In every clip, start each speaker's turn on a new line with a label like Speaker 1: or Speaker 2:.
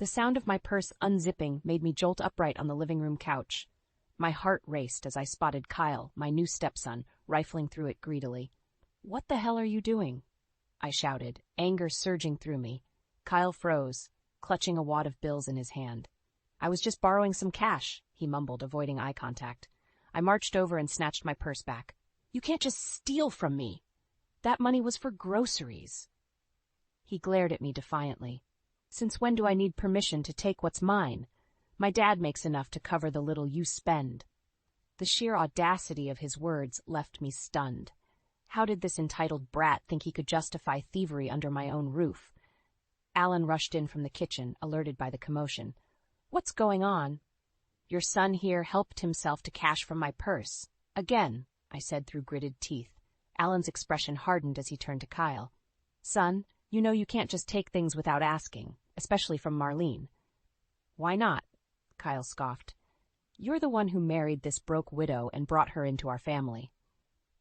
Speaker 1: The sound of my purse unzipping made me jolt upright on the living room couch. My heart raced as I spotted Kyle, my new stepson, rifling through it greedily. "What the hell are you doing?" I shouted, anger surging through me. Kyle froze, clutching a wad of bills in his hand. "I was just borrowing some cash," he mumbled, avoiding eye contact. I marched over and snatched my purse back. "You can't just steal from me. That money was for groceries." He glared at me defiantly. "Since when do I need permission to take what's mine? My dad makes enough to cover the little you spend." The sheer audacity of his words left me stunned. How did this entitled brat think he could justify thievery under my own roof? Alan rushed in from the kitchen, alerted by the commotion. "What's going on?" "Your son here helped himself to cash from my purse. Again," I said through gritted teeth. Alan's expression hardened as he turned to Kyle. "Son, you know you can't just take things without asking, especially from Marlene." "Why not?" Kyle scoffed. "You're the one who married this broke widow and brought her into our family."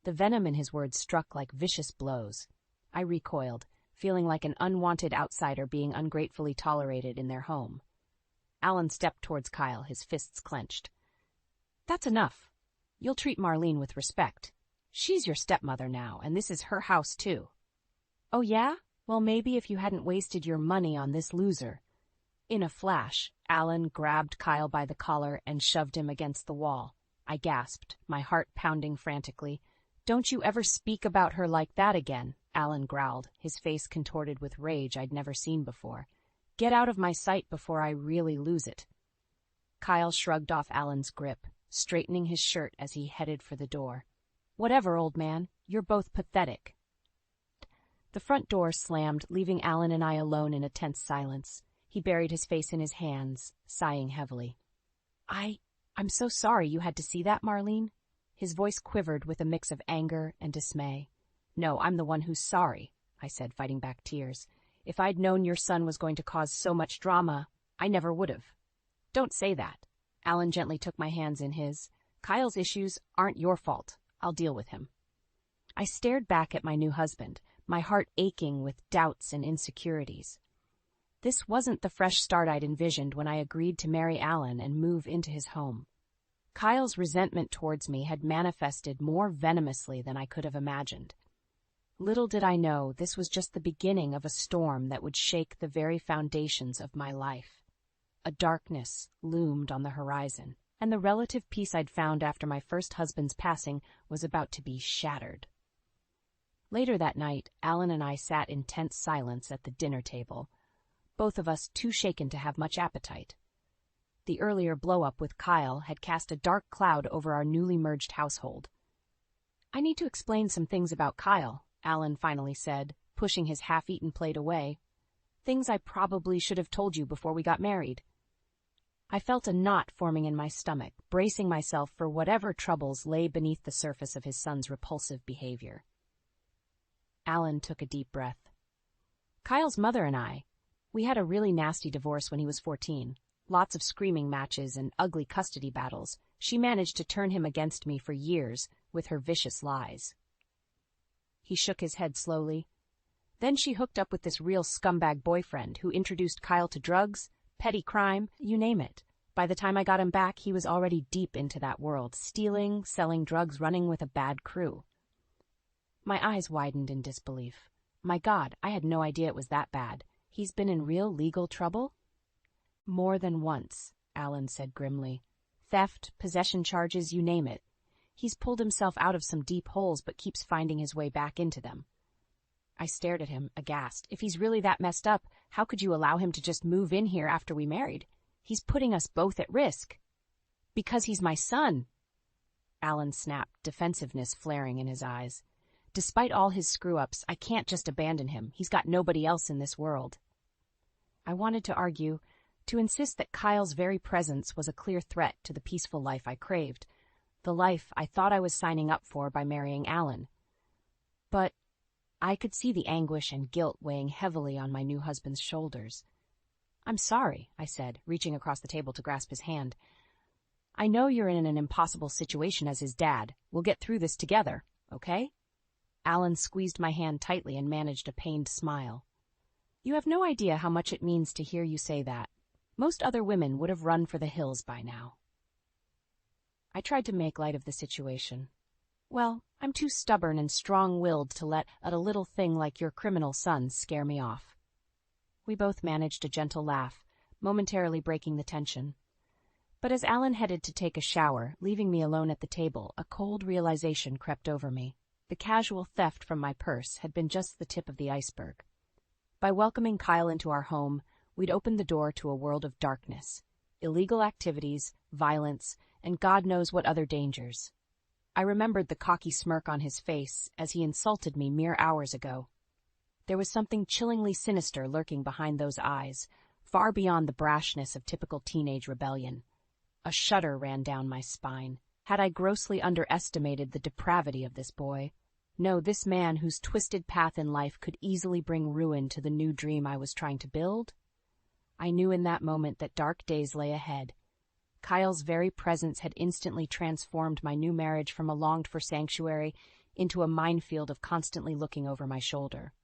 Speaker 1: The venom in his words struck like vicious blows. I recoiled, feeling like an unwanted outsider being ungratefully tolerated in their home. Alan stepped towards Kyle, his fists clenched. "That's enough. You'll treat Marlene with respect. She's your stepmother now, and this is her house too." "Oh yeah? Well, maybe if you hadn't wasted your money on this loser." In a flash, Alan grabbed Kyle by the collar and shoved him against the wall. I gasped, my heart pounding frantically. "Don't you ever speak about her like that again," Alan growled, his face contorted with rage I'd never seen before. "Get out of my sight before I really lose it." Kyle shrugged off Alan's grip, straightening his shirt as he headed for the door. "Whatever, old man. You're both pathetic." The front door slammed, leaving Alan and I alone in a tense silence. He buried his face in his hands, sighing heavily. I'm so sorry you had to see that, Marlene." His voice quivered with a mix of anger and dismay. "No, I'm the one who's sorry," I said, fighting back tears. "If I'd known your son was going to cause so much drama, I never would have." "Don't say that." Alan gently took my hands in his. "Kyle's issues aren't your fault. I'll deal with him." I stared back at my new husband, my heart aching with doubts and insecurities. This wasn't the fresh start I'd envisioned when I agreed to marry Alan and move into his home. Kyle's resentment towards me had manifested more venomously than I could have imagined. Little did I know this was just the beginning of a storm that would shake the very foundations of my life. A darkness loomed on the horizon, and the relative peace I'd found after my first husband's passing was about to be shattered. Later that night, Alan and I sat in tense silence at the dinner table, both of us too shaken to have much appetite. The earlier blow-up with Kyle had cast a dark cloud over our newly merged household. "I need to explain some things about Kyle," Alan finally said, pushing his half-eaten plate away. "Things I probably should have told you before we got married." I felt a knot forming in my stomach, bracing myself for whatever troubles lay beneath the surface of his son's repulsive behavior. Alan took a deep breath. "Kyle's mother and we had a really nasty divorce when he was 14. Lots of screaming matches and ugly custody battles. She managed to turn him against me for years with her vicious lies." He shook his head slowly. "Then she hooked up with this real scumbag boyfriend who introduced Kyle to drugs, petty crime, you name it. By the time I got him back, he was already deep into that world, stealing, selling drugs, running with a bad crew." My eyes widened in disbelief. My God, I had no idea it was that bad. He's been in real legal trouble? "More than once," Alan said grimly. "Theft, possession charges, you name it. He's pulled himself out of some deep holes but keeps finding his way back into them." I stared at him, aghast. If he's really that messed up, how could you allow him to just move in here after we married? He's putting us both at risk. "Because he's my son." Alan snapped, defensiveness flaring in his eyes. "Despite all his screw-ups, I can't just abandon him. He's got nobody else in this world." I wanted to argue, to insist that Kyle's very presence was a clear threat to the peaceful life I craved, the life I thought I was signing up for by marrying Alan. But I could see the anguish and guilt weighing heavily on my new husband's shoulders. "I'm sorry," I said, reaching across the table to grasp his hand. "I know you're in an impossible situation as his dad. We'll get through this together, okay?" Alan squeezed my hand tightly and managed a pained smile. "You have no idea how much it means to hear you say that. Most other women would have run for the hills by now. I tried to make light of the situation. Well, I'm too stubborn and strong-willed to let a little thing like your criminal son scare me off. We both managed a gentle laugh, momentarily breaking the tension. But as Alan headed to take a shower, leaving me alone at the table, a cold realization crept over me. The casual theft from my purse had been just the tip of the iceberg. By welcoming Kyle into our home, we'd opened the door to a world of darkness, illegal activities, violence, and God knows what other dangers. I remembered the cocky smirk on his face as he insulted me mere hours ago. There was something chillingly sinister lurking behind those eyes, far beyond the brashness of typical teenage rebellion. A shudder ran down my spine. Had I grossly underestimated the depravity of this boy? No, this man whose twisted path in life could easily bring ruin to the new dream I was trying to build? I knew in that moment that dark days lay ahead. Kyle's very presence had instantly transformed my new marriage from a longed-for sanctuary into a minefield of constantly looking over my shoulder.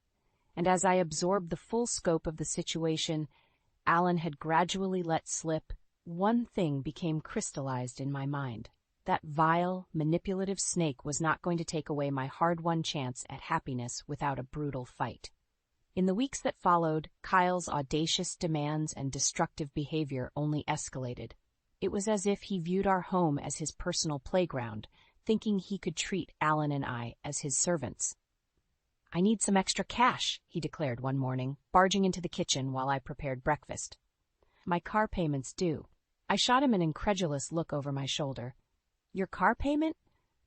Speaker 1: And as I absorbed the full scope of the situation Alan had gradually let slip, one thing became crystallized in my mind. That vile, manipulative snake was not going to take away my hard-won chance at happiness without a brutal fight. In the weeks that followed, Kyle's audacious demands and destructive behavior only escalated. It was as if he viewed our home as his personal playground, thinking he could treat Alan and I as his servants. "I need some extra cash," he declared one morning, barging into the kitchen while I prepared breakfast. "My car payment's due." I shot him an incredulous look over my shoulder. "Your car payment?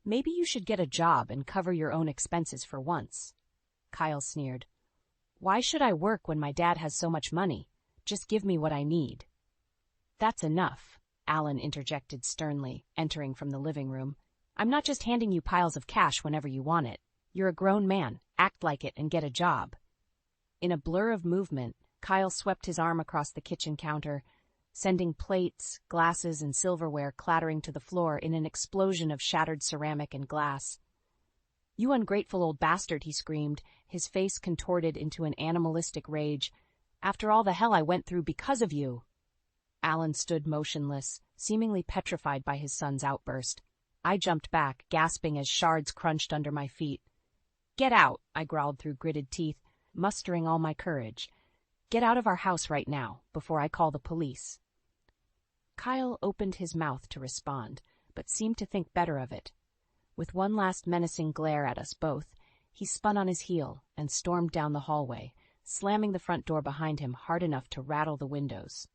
Speaker 1: Maybe you should get a job and cover your own expenses for once." Kyle sneered. "Why should I work when my dad has so much money? Just give me what I need." "That's enough," Alan interjected sternly, entering from the living room. "I'm not just handing you piles of cash whenever you want it. You're a grown man. Act like it and get a job." In a blur of movement, Kyle swept his arm across the kitchen counter, sending plates, glasses, and silverware clattering to the floor in an explosion of shattered ceramic and glass. "You ungrateful old bastard," he screamed, his face contorted into an animalistic rage. "After all the hell I went through because of you." Alan stood motionless, seemingly petrified by his son's outburst. I jumped back, gasping as shards crunched under my feet. "Get out," I growled through gritted teeth, mustering all my courage. "Get out of our house right now, before I call the police." Kyle opened his mouth to respond, but seemed to think better of it. With one last menacing glare at us both, he spun on his heel and stormed down the hallway, slamming the front door behind him hard enough to rattle the windows.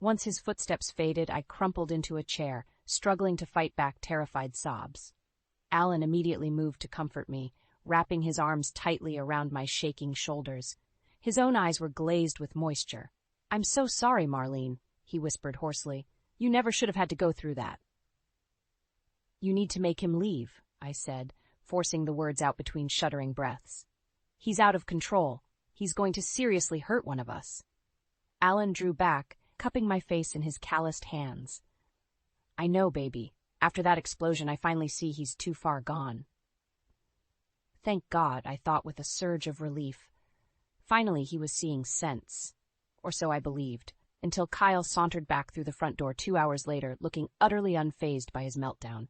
Speaker 1: Once his footsteps faded, I crumpled into a chair, struggling to fight back terrified sobs. Alan immediately moved to comfort me, wrapping his arms tightly around my shaking shoulders. His own eyes were glazed with moisture. "I'm so sorry, Marlene," he whispered hoarsely. "You never should have had to go through that." "You need to make him leave," I said, forcing the words out between shuddering breaths. "He's out of control. He's going to seriously hurt one of us." Alan drew back, cupping my face in his calloused hands. "I know, baby. After that explosion, I finally see he's too far gone." Thank God, I thought with a surge of relief. Finally, he was seeing sense. Or so I believed, until Kyle sauntered back through the front door 2 hours later, looking utterly unfazed by his meltdown.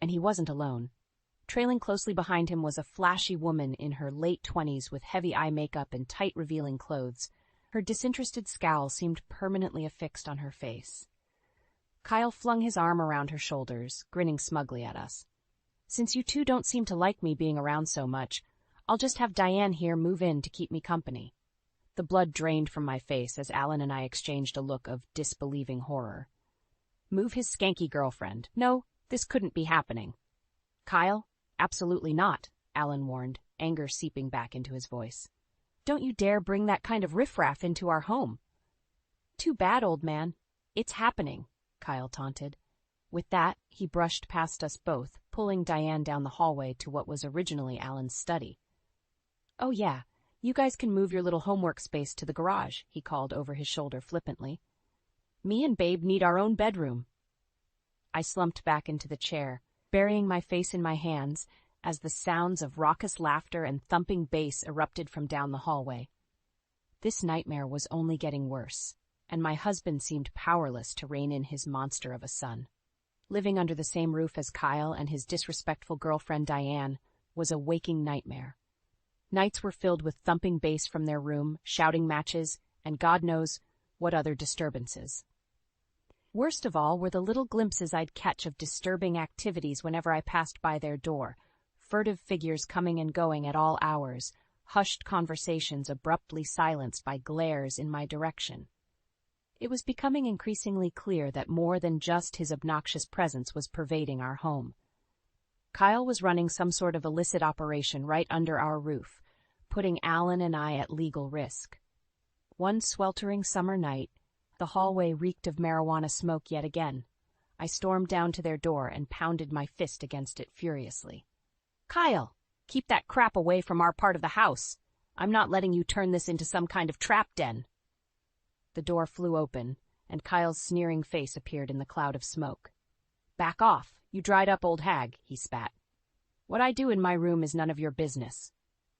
Speaker 1: And he wasn't alone. Trailing closely behind him was a flashy woman in her late 20s with heavy eye makeup and tight, revealing clothes. Her disinterested scowl seemed permanently affixed on her face. Kyle flung his arm around her shoulders, grinning smugly at us. "Since you two don't seem to like me being around so much, I'll just have Diane here move in to keep me company." The blood drained from my face as Alan and I exchanged a look of disbelieving horror. Move his skanky girlfriend? No, this couldn't be happening. "Kyle, absolutely not," Alan warned, anger seeping back into his voice. "Don't you dare bring that kind of riffraff into our home." "Too bad, old man. It's happening," Kyle taunted. With that, he brushed past us both, pulling Diane down the hallway to what was originally Alan's study. "Oh yeah, you guys can move your little homework space to the garage," he called over his shoulder flippantly. "Me and Babe need our own bedroom." I slumped back into the chair, burying my face in my hands as the sounds of raucous laughter and thumping bass erupted from down the hallway. This nightmare was only getting worse, and my husband seemed powerless to rein in his monster of a son. Living under the same roof as Kyle and his disrespectful girlfriend Diane was a waking nightmare. Nights were filled with thumping bass from their room, shouting matches, and God knows what other disturbances. Worst of all were the little glimpses I'd catch of disturbing activities whenever I passed by their door, furtive figures coming and going at all hours, hushed conversations abruptly silenced by glares in my direction. It was becoming increasingly clear that more than just his obnoxious presence was pervading our home. Kyle was running some sort of illicit operation right under our roof, putting Alan and I at legal risk. One sweltering summer night, the hallway reeked of marijuana smoke yet again. I stormed down to their door and pounded my fist against it furiously. "Kyle, keep that crap away from our part of the house. I'm not letting you turn this into some kind of trap den." The door flew open, and Kyle's sneering face appeared in the cloud of smoke. "Back off, you dried-up old hag," he spat. "What I do in my room is none of your business."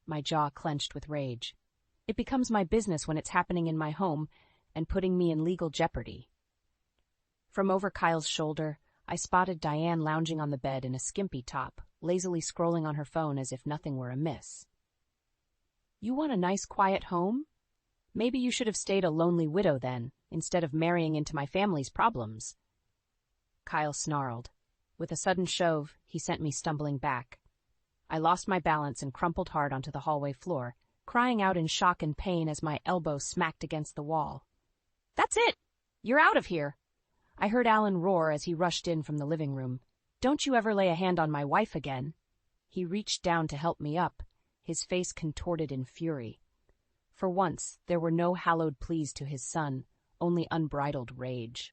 Speaker 1: My jaw clenched with rage. It becomes my business when it's happening in my home and putting me in legal jeopardy. From over Kyle's shoulder, I spotted Diane lounging on the bed in a skimpy top, lazily scrolling on her phone as if nothing were amiss. "You want a nice, quiet home? Maybe you should have stayed a lonely widow then, instead of marrying into my family's problems." Kyle snarled. With a sudden shove, he sent me stumbling back. I lost my balance and crumpled hard onto the hallway floor, crying out in shock and pain as my elbow smacked against the wall. "That's it! You're out of here!" I heard Alan roar as he rushed in from the living room. "Don't you ever lay a hand on my wife again." He reached down to help me up, his face contorted in fury. For once, there were no hallowed pleas to his son, only unbridled rage.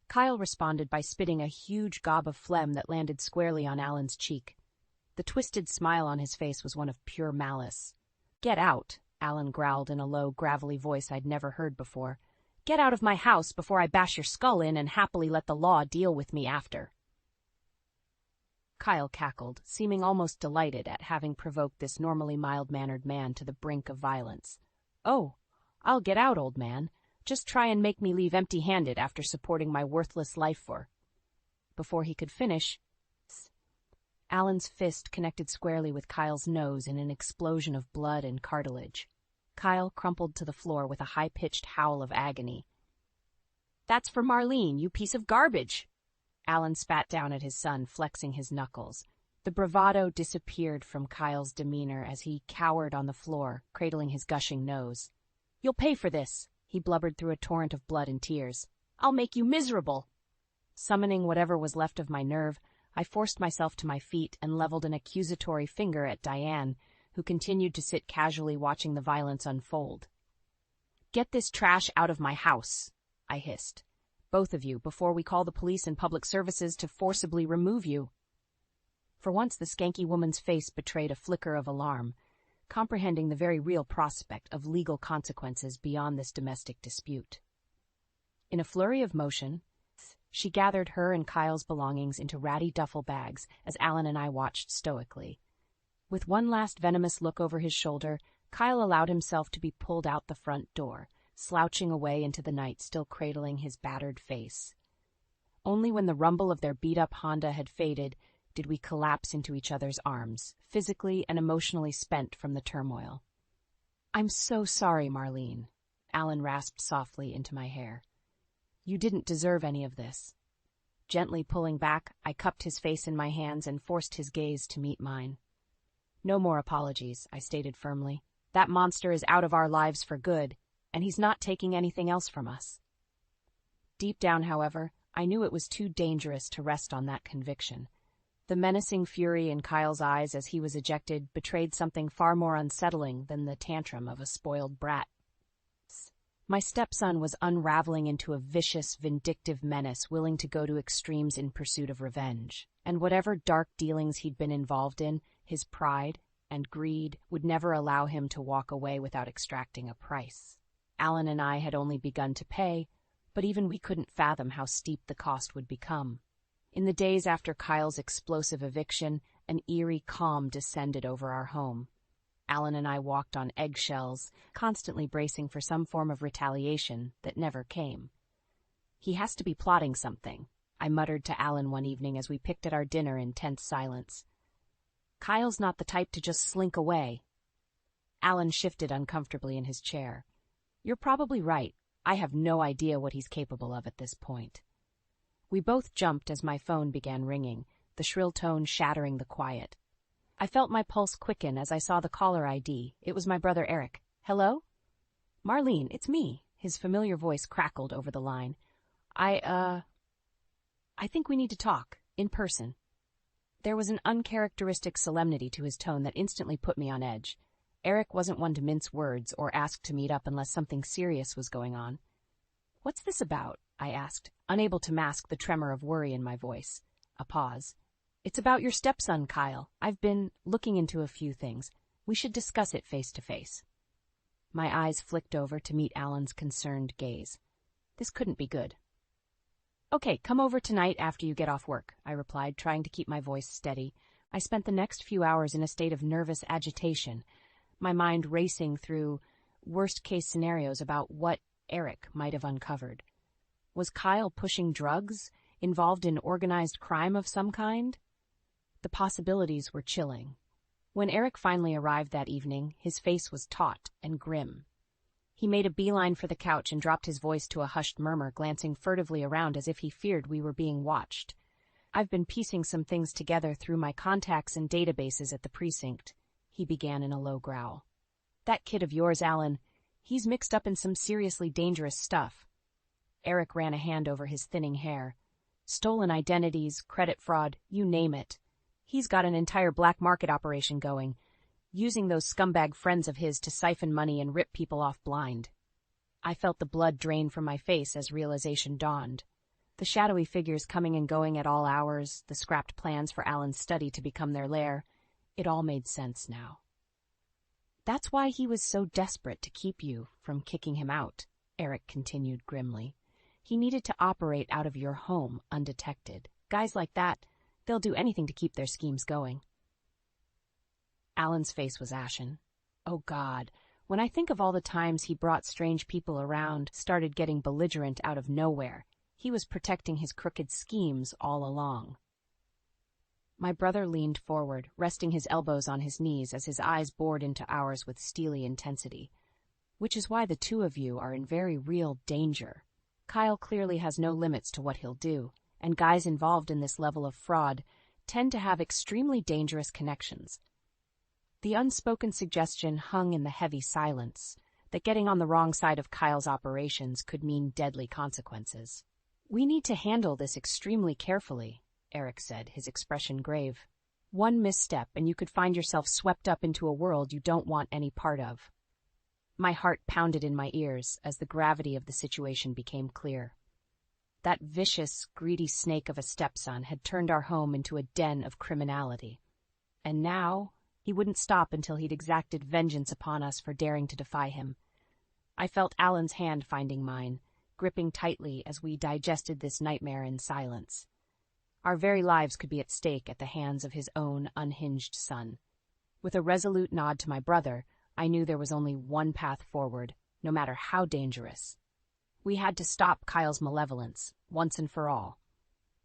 Speaker 1: Kyle responded by spitting a huge gob of phlegm that landed squarely on Alan's cheek. The twisted smile on his face was one of pure malice. "Get out," Alan growled in a low, gravelly voice I'd never heard before. "Get out of my house before I bash your skull in and happily let the law deal with me after." Kyle cackled, seeming almost delighted at having provoked this normally mild-mannered man to the brink of violence. "Oh, I'll get out, old man. Just try and make me leave empty-handed after supporting my worthless life for—" Before he could finish, Alan's fist connected squarely with Kyle's nose in an explosion of blood and cartilage. Kyle crumpled to the floor with a high-pitched howl of agony. "That's for Marlene, you piece of garbage!" Alan spat down at his son, flexing his knuckles. The bravado disappeared from Kyle's demeanor as he cowered on the floor, cradling his gushing nose. "You'll pay for this," he blubbered through a torrent of blood and tears. "I'll make you miserable." Summoning whatever was left of my nerve, I forced myself to my feet and leveled an accusatory finger at Diane, who continued to sit casually watching the violence unfold. "Get this trash out of my house," I hissed. "Both of you, before we call the police and public services to forcibly remove you." For once the skanky woman's face betrayed a flicker of alarm, comprehending the very real prospect of legal consequences beyond this domestic dispute. In a flurry of motion, she gathered her and Kyle's belongings into ratty duffel bags as Alan and I watched stoically. With one last venomous look over his shoulder, Kyle allowed himself to be pulled out the front door, slouching away into the night, still cradling his battered face. Only when the rumble of their beat-up Honda had faded did we collapse into each other's arms, physically and emotionally spent from the turmoil. "I'm so sorry, Marlene," Alan rasped softly into my hair. "You didn't deserve any of this." Gently pulling back, I cupped his face in my hands and forced his gaze to meet mine. "No more apologies," I stated firmly. "That monster is out of our lives for good, and he's not taking anything else from us." Deep down, however, I knew it was too dangerous to rest on that conviction. The menacing fury in Kyle's eyes as he was ejected betrayed something far more unsettling than the tantrum of a spoiled brat. My stepson was unraveling into a vicious, vindictive menace willing to go to extremes in pursuit of revenge. And whatever dark dealings he'd been involved in, his pride and greed would never allow him to walk away without extracting a price. Alan and I had only begun to pay, but even we couldn't fathom how steep the cost would become. In the days after Kyle's explosive eviction, an eerie calm descended over our home. Alan and I walked on eggshells, constantly bracing for some form of retaliation that never came. "He has to be plotting something," I muttered to Alan one evening as we picked at our dinner in tense silence. "Kyle's not the type to just slink away." Alan shifted uncomfortably in his chair. "You're probably right. I have no idea what he's capable of at this point." We both jumped as my phone began ringing, the shrill tone shattering the quiet. I felt my pulse quicken as I saw the caller ID. It was my brother Eric. "Hello?" "Marlene, it's me." His familiar voice crackled over the line. I think we need to talk, in person." There was an uncharacteristic solemnity to his tone that instantly put me on edge. Eric wasn't one to mince words or ask to meet up unless something serious was going on. "What's this about?" I asked, unable to mask the tremor of worry in my voice. A pause. "It's about your stepson, Kyle. I've been looking into a few things. We should discuss it face to face." My eyes flicked over to meet Alan's concerned gaze. This couldn't be good. "Okay, come over tonight after you get off work," I replied, trying to keep my voice steady. I spent the next few hours in a state of nervous agitation, my mind racing through worst-case scenarios about what Eric might have uncovered. Was Kyle pushing drugs, involved in organized crime of some kind? The possibilities were chilling. When Eric finally arrived that evening, his face was taut and grim. He made a beeline for the couch and dropped his voice to a hushed murmur, glancing furtively around as if he feared we were being watched. "I've been piecing some things together through my contacts and databases at the precinct," he began in a low growl. "That kid of yours, Alan, he's mixed up in some seriously dangerous stuff." Eric ran a hand over his thinning hair. "Stolen identities, credit fraud, you name it. He's got an entire black market operation going, using those scumbag friends of his to siphon money and rip people off blind." I felt the blood drain from my face as realization dawned. The shadowy figures coming and going at all hours, the scrapped plans for Alan's study to become their lair, it all made sense now. "That's why he was so desperate to keep you from kicking him out," Eric continued grimly. "He needed to operate out of your home undetected. Guys like that, they'll do anything to keep their schemes going." Alan's face was ashen. Oh God, when I think of all the times he brought strange people around, started getting belligerent out of nowhere, he was protecting his crooked schemes all along. My brother leaned forward, resting his elbows on his knees as his eyes bored into ours with steely intensity. "Which is why the two of you are in very real danger. Kyle clearly has no limits to what he'll do, and guys involved in this level of fraud tend to have extremely dangerous connections." The unspoken suggestion hung in the heavy silence that getting on the wrong side of Kyle's operations could mean deadly consequences. "We need to handle this extremely carefully," Eric said, his expression grave. "One misstep and you could find yourself swept up into a world you don't want any part of." My heart pounded in my ears as the gravity of the situation became clear. That vicious, greedy snake of a stepson had turned our home into a den of criminality. And now he wouldn't stop until he'd exacted vengeance upon us for daring to defy him. I felt Alan's hand finding mine, gripping tightly as we digested this nightmare in silence. Our very lives could be at stake at the hands of his own unhinged son. With a resolute nod to my brother, I knew there was only one path forward, no matter how dangerous. We had to stop Kyle's malevolence, once and for all,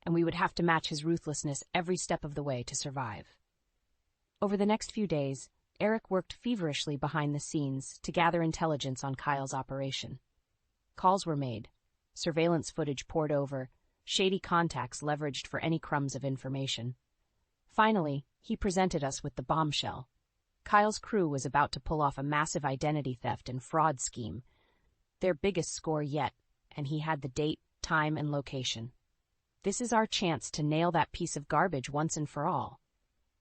Speaker 1: and we would have to match his ruthlessness every step of the way to survive. Over the next few days, Eric worked feverishly behind the scenes to gather intelligence on Kyle's operation. Calls were made, surveillance footage poured over, shady contacts leveraged for any crumbs of information. Finally, he presented us with the bombshell. Kyle's crew was about to pull off a massive identity theft and fraud scheme, their biggest score yet, and he had the date, time, and location. "This is our chance to nail that piece of garbage once and for all."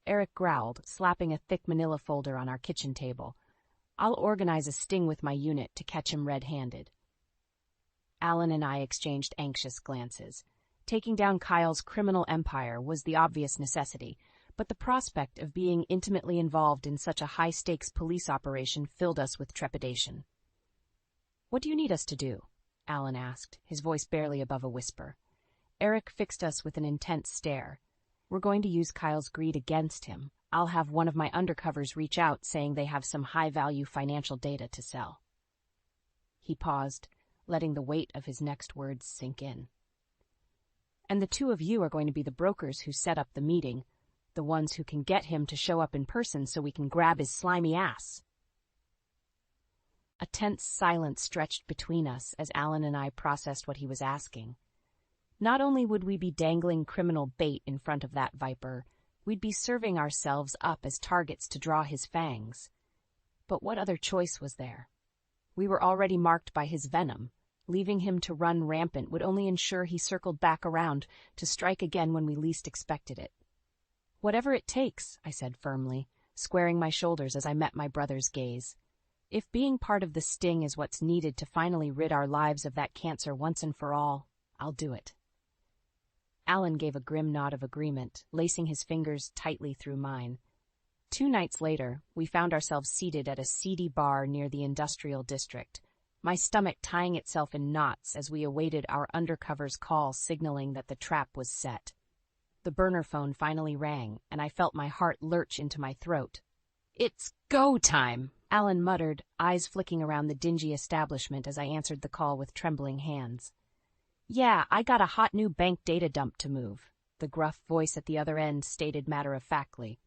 Speaker 1: Eric growled, slapping a thick manila folder on our kitchen table. "I'll organize a sting with my unit to catch him red-handed." Alan and I exchanged anxious glances. Taking down Kyle's criminal empire was the obvious necessity, but the prospect of being intimately involved in such a high-stakes police operation filled us with trepidation. "What do you need us to do?" Alan asked, his voice barely above a whisper. Eric fixed us with an intense stare. "We're going to use Kyle's greed against him, I'll have one of my undercovers reach out saying they have some high-value financial data to sell. He paused, letting the weight of his next words sink in. And the two of you are going to be the brokers who set up the meeting, the ones who can get him to show up in person so we can grab his slimy ass. A tense silence stretched between us as Alan and I processed what he was asking. Not only would we be dangling criminal bait in front of that viper, we'd be serving ourselves up as targets to draw his fangs. But what other choice was there? We were already marked by his venom. Leaving him to run rampant would only ensure he circled back around to strike again when we least expected it. Whatever it takes, I said firmly, squaring my shoulders as I met my brother's gaze. If being part of the sting is what's needed to finally rid our lives of that cancer once and for all, I'll do it. Alan gave a grim nod of agreement, lacing his fingers tightly through mine. 2 nights later, we found ourselves seated at a seedy bar near the industrial district, my stomach tying itself in knots as we awaited our undercover's call signaling that the trap was set. The burner phone finally rang, and I felt my heart lurch into my throat. "It's go time," Alan muttered, eyes flicking around the dingy establishment as I answered the call with trembling hands. "Yeah, I got a hot new bank data dump to move," the gruff voice at the other end stated matter-of-factly.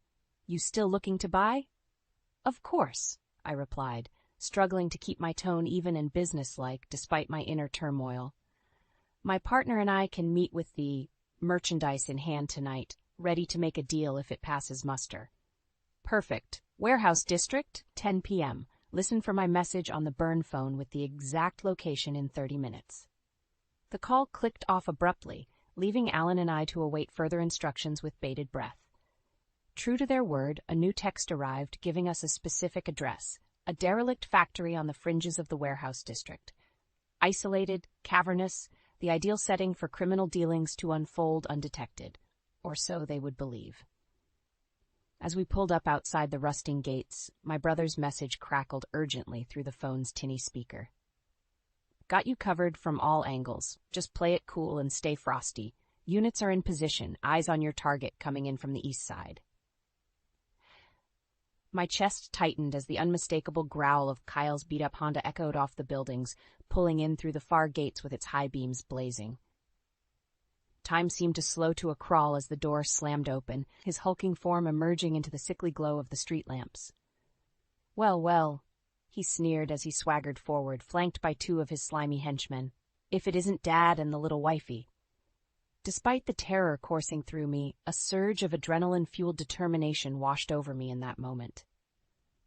Speaker 1: "You still looking to buy?" "Of course," I replied, struggling to keep my tone even and businesslike despite my inner turmoil. "My partner and I can meet with the merchandise in hand tonight, ready to make a deal if it passes muster." "Perfect. Warehouse District, 10 p.m. Listen for my message on the burn phone with the exact location in 30 minutes. The call clicked off abruptly, leaving Alan and I to await further instructions with bated breath. True to their word, a new text arrived giving us a specific address, a derelict factory on the fringes of the warehouse district. Isolated, cavernous, the ideal setting for criminal dealings to unfold undetected, or so they would believe. As we pulled up outside the rusting gates, my brother's message crackled urgently through the phone's tinny speaker. "Got you covered from all angles. Just play it cool and stay frosty. Units are in position, eyes on your target coming in from the east side." My chest tightened as the unmistakable growl of Kyle's beat-up Honda echoed off the buildings, pulling in through the far gates with its high beams blazing. Time seemed to slow to a crawl as the door slammed open, his hulking form emerging into the sickly glow of the street lamps. "Well, well," he sneered as he swaggered forward, flanked by 2 of his slimy henchmen. "If it isn't Dad and the little wifey." Despite the terror coursing through me, a surge of adrenaline-fueled determination washed over me in that moment.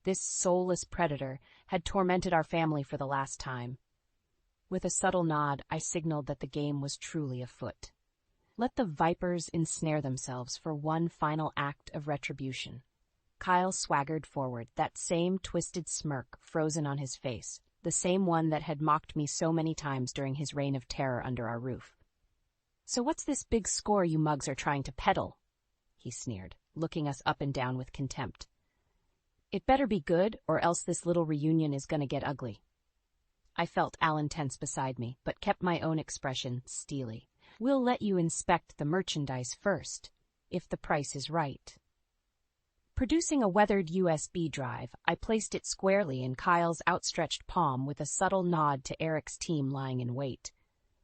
Speaker 1: This soulless predator had tormented our family for the last time. With a subtle nod, I signaled that the game was truly afoot. Let the vipers ensnare themselves for one final act of retribution. Kyle swaggered forward, that same twisted smirk frozen on his face, the same one that had mocked me so many times during his reign of terror under our roof. "So what's this big score you mugs are trying to peddle?" he sneered, looking us up and down with contempt. "It better be good, or else this little reunion is gonna get ugly." I felt Alan tense beside me, but kept my own expression steely. "We'll let you inspect the merchandise first, if the price is right." Producing a weathered USB drive, I placed it squarely in Kyle's outstretched palm with a subtle nod to Eric's team lying in wait.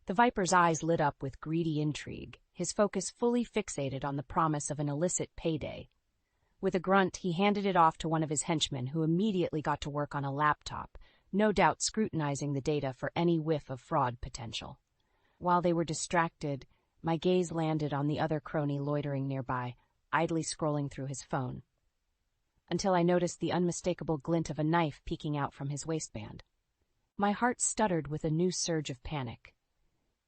Speaker 1: The Viper's eyes lit up with greedy intrigue, his focus fully fixated on the promise of an illicit payday. With a grunt, he handed it off to one of his henchmen, who immediately got to work on a laptop, no doubt scrutinizing the data for any whiff of fraud potential. While they were distracted, my gaze landed on the other crony loitering nearby, idly scrolling through his phone, until I noticed the unmistakable glint of a knife peeking out from his waistband. My heart stuttered with a new surge of panic.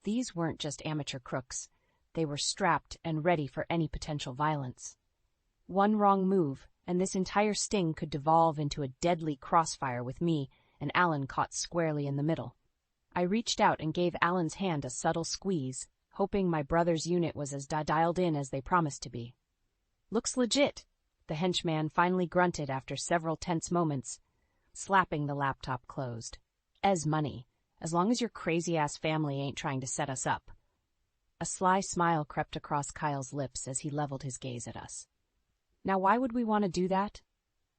Speaker 1: These weren't just amateur crooks. They were strapped and ready for any potential violence. One wrong move, and this entire sting could devolve into a deadly crossfire with me and Alan caught squarely in the middle. I reached out and gave Alan's hand a subtle squeeze, hoping my brother's unit was as dialed in as they promised to be. "Looks legit," the henchman finally grunted after several tense moments, slapping the laptop closed. "Ez money. As long as your crazy-ass family ain't trying to set us up." A sly smile crept across Kyle's lips as he leveled his gaze at us. Now why would we want to do that?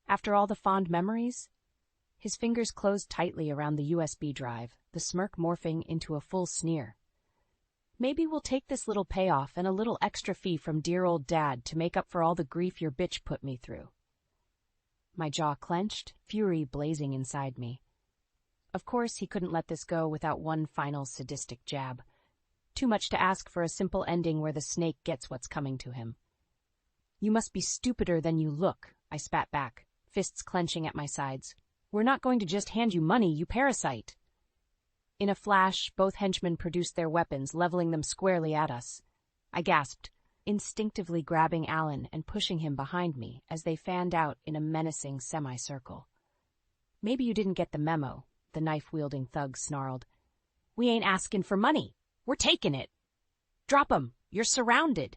Speaker 1: After all the fond memories? His fingers closed tightly around the USB drive, the smirk morphing into a full sneer. Maybe we'll take this little payoff and a little extra fee from dear old Dad to make up for all the grief your bitch put me through. My jaw clenched, fury blazing inside me. Of course he couldn't let this go without one final sadistic jab. Too much to ask for a simple ending where the snake gets what's coming to him. You must be stupider than you look, I spat back, fists clenching at my sides. We're not going to just hand you money, you parasite. In a flash, both henchmen produced their weapons, leveling them squarely at us. I gasped, instinctively grabbing Alan and pushing him behind me as they fanned out in a menacing semicircle. Maybe you didn't get the memo, the knife-wielding thug snarled. We ain't asking for money. We're taking it. Drop 'em. You're surrounded.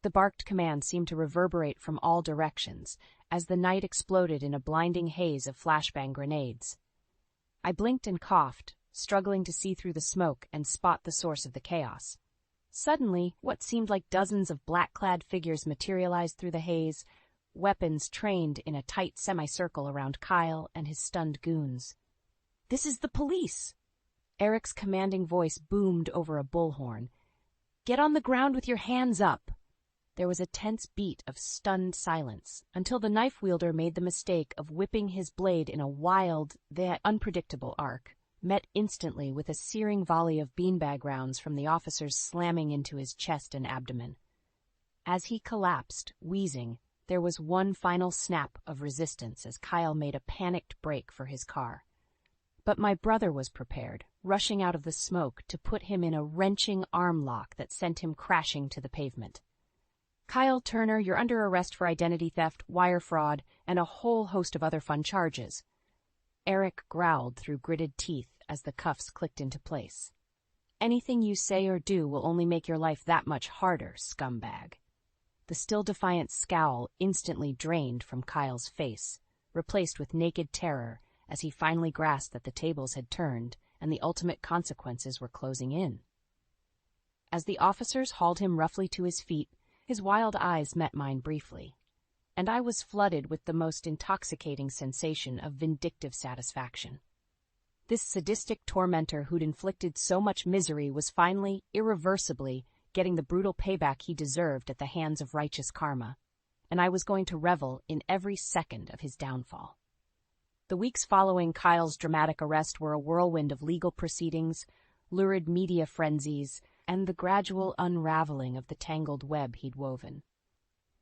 Speaker 1: The barked command seemed to reverberate from all directions as the night exploded in a blinding haze of flashbang grenades. I blinked and coughed, struggling to see through the smoke and spot the source of the chaos. Suddenly, what seemed like dozens of black-clad figures materialized through the haze, weapons trained in a tight semicircle around Kyle and his stunned goons. This is the police! Eric's commanding voice boomed over a bullhorn. Get on the ground with your hands up! There was a tense beat of stunned silence until the knife wielder made the mistake of whipping his blade in a wild, yet unpredictable arc, met instantly with a searing volley of beanbag rounds from the officers slamming into his chest and abdomen. As he collapsed, wheezing, there was one final snap of resistance as Kyle made a panicked break for his car. But my brother was prepared, rushing out of the smoke to put him in a wrenching arm lock that sent him crashing to the pavement. Kyle Turner, you're under arrest for identity theft, wire fraud, and a whole host of other fun charges. Eric growled through gritted teeth as the cuffs clicked into place. Anything you say or do will only make your life that much harder, scumbag. The still defiant scowl instantly drained from Kyle's face, replaced with naked terror as he finally grasped that the tables had turned and the ultimate consequences were closing in. As the officers hauled him roughly to his feet, his wild eyes met mine briefly, and I was flooded with the most intoxicating sensation of vindictive satisfaction. This sadistic tormentor who'd inflicted so much misery was finally, irreversibly, getting the brutal payback he deserved at the hands of righteous karma, and I was going to revel in every second of his downfall. The weeks following Kyle's dramatic arrest were a whirlwind of legal proceedings, lurid media frenzies, and the gradual unraveling of the tangled web he'd woven.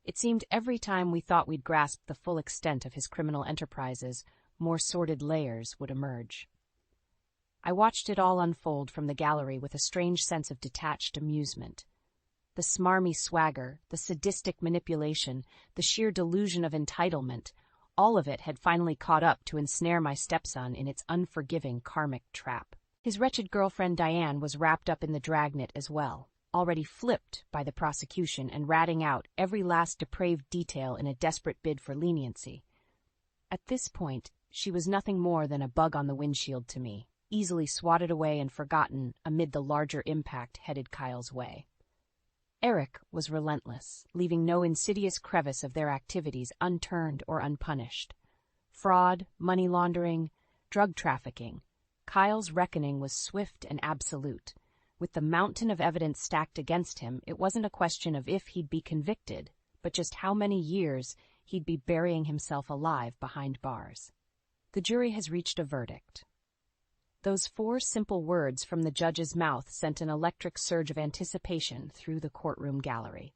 Speaker 1: It seemed every time we thought we'd grasped the full extent of his criminal enterprises, more sordid layers would emerge. I watched it all unfold from the gallery with a strange sense of detached amusement. The smarmy swagger, the sadistic manipulation, the sheer delusion of entitlement, all of it had finally caught up to ensnare my stepson in its unforgiving karmic trap. His wretched girlfriend Diane was wrapped up in the dragnet as well, already flipped by the prosecution and ratting out every last depraved detail in a desperate bid for leniency. At this point, she was nothing more than a bug on the windshield to me, easily swatted away and forgotten amid the larger impact headed Kyle's way. Eric was relentless, leaving no insidious crevice of their activities unturned or unpunished. Fraud, money laundering, drug trafficking. Kyle's reckoning was swift and absolute. With the mountain of evidence stacked against him, it wasn't a question of if he'd be convicted, but just how many years he'd be burying himself alive behind bars. The jury has reached a verdict. Those 4 simple words from the judge's mouth sent an electric surge of anticipation through the courtroom gallery.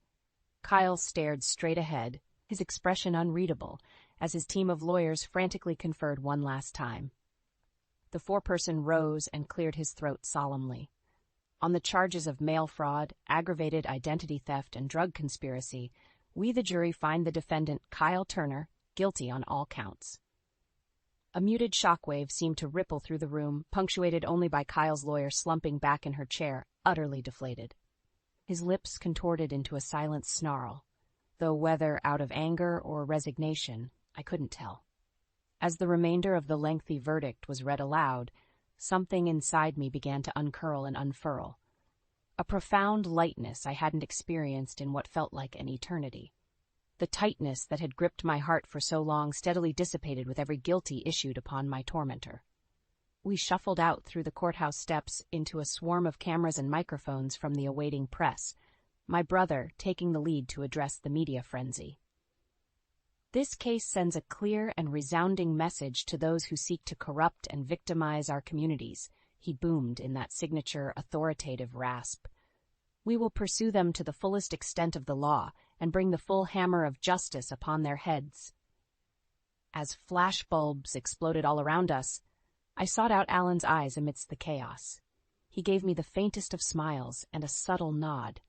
Speaker 1: Kyle stared straight ahead, his expression unreadable, as his team of lawyers frantically conferred one last time. The foreperson rose and cleared his throat solemnly. On the charges of mail fraud, aggravated identity theft, and drug conspiracy, we the jury find the defendant, Kyle Turner, guilty on all counts. A muted shockwave seemed to ripple through the room, punctuated only by Kyle's lawyer slumping back in her chair, utterly deflated. His lips contorted into a silent snarl, though whether out of anger or resignation, I couldn't tell. As the remainder of the lengthy verdict was read aloud, something inside me began to uncurl and unfurl. A profound lightness I hadn't experienced in what felt like an eternity. The tightness that had gripped my heart for so long steadily dissipated with every guilty issued upon my tormentor. We shuffled out through the courthouse steps into a swarm of cameras and microphones from the awaiting press, my brother taking the lead to address the media frenzy. This case sends a clear and resounding message to those who seek to corrupt and victimize our communities, he boomed in that signature authoritative rasp. We will pursue them to the fullest extent of the law and bring the full hammer of justice upon their heads. As flashbulbs exploded all around us, I sought out Alan's eyes amidst the chaos. He gave me the faintest of smiles and a subtle nod.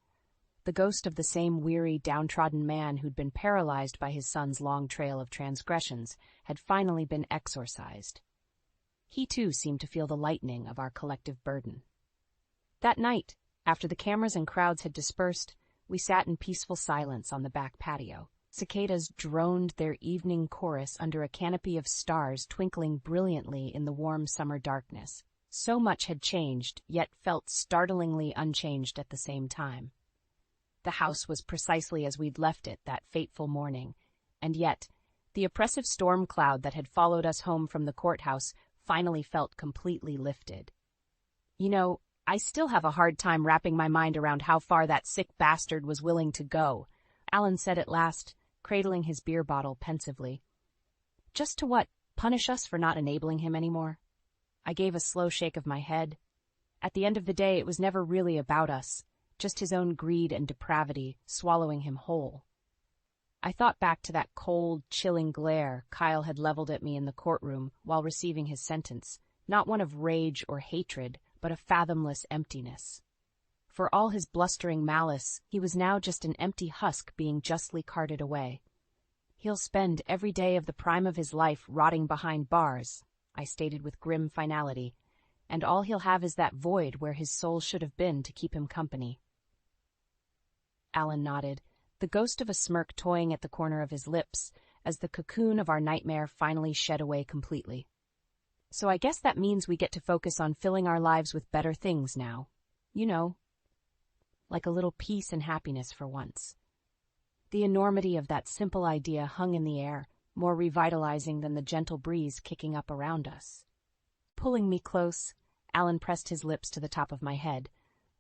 Speaker 1: The ghost of the same weary, downtrodden man who'd been paralyzed by his son's long trail of transgressions had finally been exorcised. He too seemed to feel the lightening of our collective burden. That night, after the cameras and crowds had dispersed, we sat in peaceful silence on the back patio. Cicadas droned their evening chorus under a canopy of stars twinkling brilliantly in the warm summer darkness. So much had changed, yet felt startlingly unchanged at the same time. The house was precisely as we'd left it that fateful morning, and yet the oppressive storm cloud that had followed us home from the courthouse finally felt completely lifted. You know, I still have a hard time wrapping my mind around how far that sick bastard was willing to go, Alan said at last, cradling his beer bottle pensively. Just to what? Punish us for not enabling him anymore? I gave a slow shake of my head. At the end of the day, it was never really about us, just his own greed and depravity swallowing him whole. I thought back to that cold, chilling glare Kyle had leveled at me in the courtroom while receiving his sentence, not one of rage or hatred, but a fathomless emptiness. For all his blustering malice, he was now just an empty husk being justly carted away. He'll spend every day of the prime of his life rotting behind bars, I stated with grim finality, and all he'll have is that void where his soul should have been to keep him company. Alan nodded, the ghost of a smirk toying at the corner of his lips as the cocoon of our nightmare finally shed away completely. So I guess that means we get to focus on filling our lives with better things now. You know, like a little peace and happiness for once. The enormity of that simple idea hung in the air, more revitalizing than the gentle breeze kicking up around us. Pulling me close, Alan pressed his lips to the top of my head,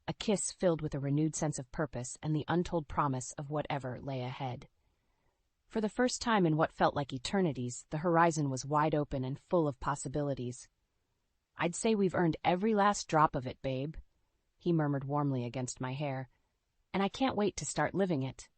Speaker 1: a kiss filled with a renewed sense of purpose and the untold promise of whatever lay ahead. For the first time in what felt like eternities, the horizon was wide open and full of possibilities. I'd say we've earned every last drop of it, babe, he murmured warmly against my hair, and I can't wait to start living it.